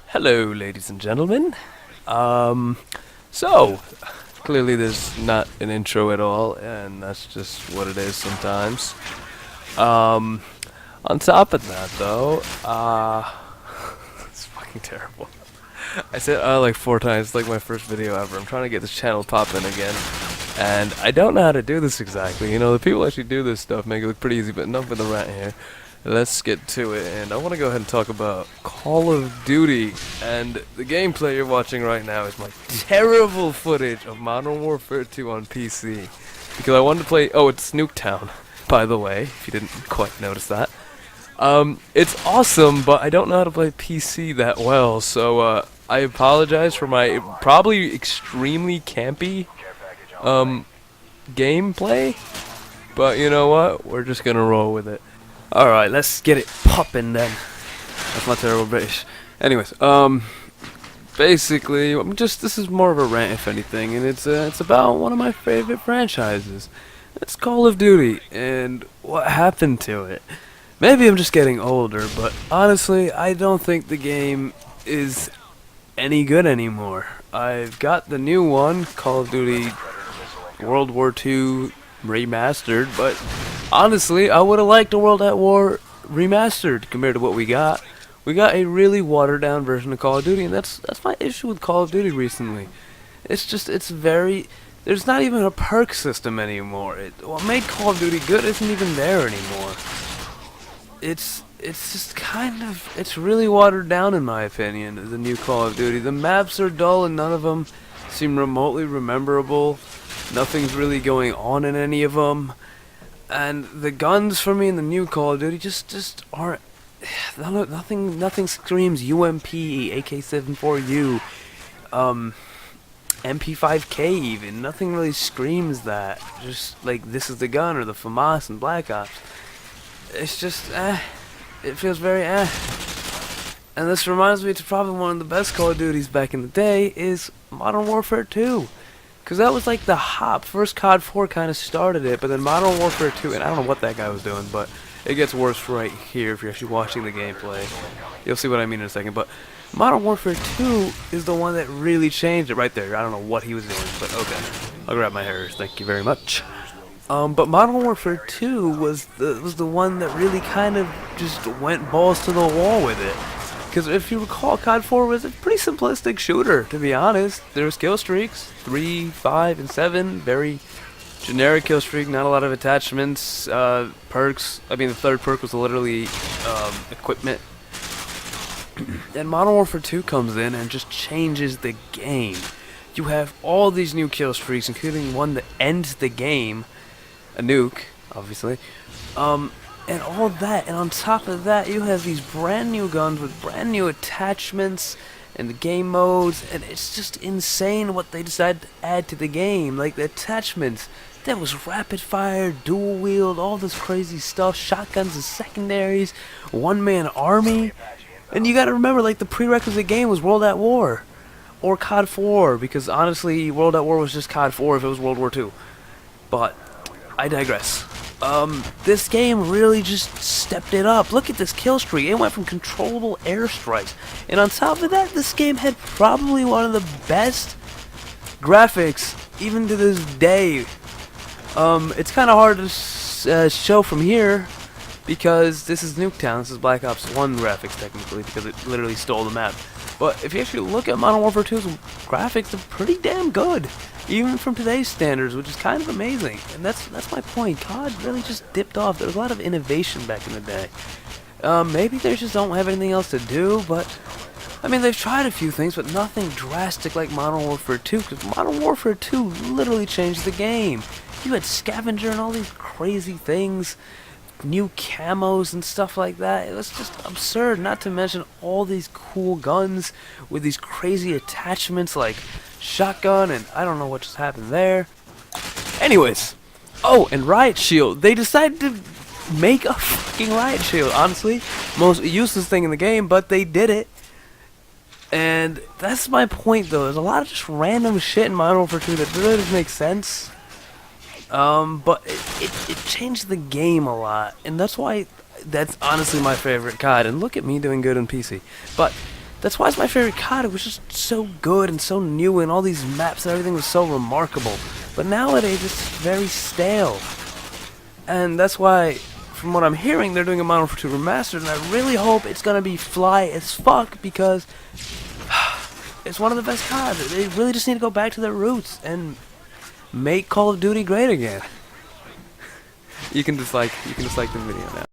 Hello, ladies and gentlemen. So, clearly there's not an intro at all, and that's just what it is sometimes. Um, on top of that, though, it's fucking terrible. I said like 4 times, like my first video ever. I'm trying to get this channel popping again, and I don't know how to do this exactly. You know, the people actually do this stuff make it look pretty easy, but enough with the rant here. Let's get to it, and I want to go ahead and talk about Call of Duty, and the gameplay you're watching right now is my terrible footage of Modern Warfare 2 on PC, because I wanted to play, it's Nuketown, by the way, if you didn't quite notice that. It's awesome, but I don't know how to play PC that well, so, I apologize for my probably extremely campy, gameplay, but you know what, we're just gonna roll with it. Alright, let's get it poppin' then. That's my terrible British. Anyways, basically, this is more of a rant if anything, and it's about one of my favorite franchises. It's Call of Duty, and what happened to it. Maybe I'm just getting older, but honestly, I don't think the game is any good anymore. I've got the new one, Call of Duty World War II Remastered, but honestly, I would have liked a World at War Remastered compared to what we got. We got a really watered down version of Call of Duty, and that's my issue with Call of Duty recently. There's not even a perk system anymore. What made Call of Duty good isn't even there anymore. It's just it's really watered down in my opinion, the new Call of Duty. The maps are dull and none of them seem remotely rememberable. Nothing's really going on in any of them. And the guns for me in the new Call of Duty just aren't. Nothing screams UMP, AK-74U, MP5K even. Nothing really screams that. Just like this is the gun or the FAMAS and Black Ops. It's just It feels very And this reminds me to probably one of the best Call of Duties back in the day is Modern Warfare 2. Because that was like the hop. First COD 4 kind of started it, but then Modern Warfare 2, and I don't know what that guy was doing, but it gets worse right here if you're actually watching the gameplay. You'll see what I mean in a second, but Modern Warfare 2 is the one that really changed it right there. I don't know what he was doing, but okay. I'll grab my hairs, thank you very much. But Modern Warfare 2 was the one that really kind of just went balls to the wall with it. Because if you recall, COD 4 was a pretty simplistic shooter, to be honest. There was kill streaks, 3, 5, and 7. Very generic kill streak, not a lot of attachments, perks. I mean, the third perk was literally equipment. And Modern Warfare 2 comes in and just changes the game. You have all these new kill streaks, including one that ends the game, a nuke, obviously. And all that, and on top of that, you have these brand new guns with brand new attachments and the game modes, and it's just insane what they decided to add to the game. Like the attachments, that was rapid fire, dual wield, all this crazy stuff, shotguns and secondaries, one-man army. And you gotta remember, like the prerequisite game was World at War, or COD 4, because honestly, World at War was just COD 4 if it was World War 2. But I digress. This game really just stepped it up. Look at this kill streak. It went from controllable airstrikes. And on top of that, this game had probably one of the best graphics, even to this day. It's kind of hard to show from here, because this is Nuketown. This is Black Ops 1 graphics, technically, because it literally stole the map. But if you actually look at Modern Warfare 2's graphics, they're pretty damn good, even from today's standards, which is kind of amazing. And that's my point. COD really just dipped off. There was a lot of innovation back in the day. Maybe they just don't have anything else to do, but I mean, they've tried a few things, but nothing drastic like Modern Warfare 2, because Modern Warfare 2 literally changed the game. You had Scavenger and all these crazy things, new camos and stuff like that. It was just absurd, not to mention all these cool guns with these crazy attachments like shotgun, and I don't know what just happened there. Anyways, and Riot Shield. They decided to make a fucking Riot Shield. Honestly, most useless thing in the game, but they did it. And that's my point, though. There's a lot of just random shit in Modern Warfare 2 that really doesn't make sense. But it changed the game a lot, and that's why that's honestly my favorite COD. And look at me doing good on PC. But That's why it's my favorite COD. It was just so good and so new, and all these maps and everything was so remarkable. But nowadays, it's very stale. And that's why, from what I'm hearing, they're doing a Modern Warfare 2 Remastered, and I really hope it's gonna be fly as fuck, because it's one of the best CODs. They really just need to go back to their roots and make Call of Duty great again. You can dislike the video now.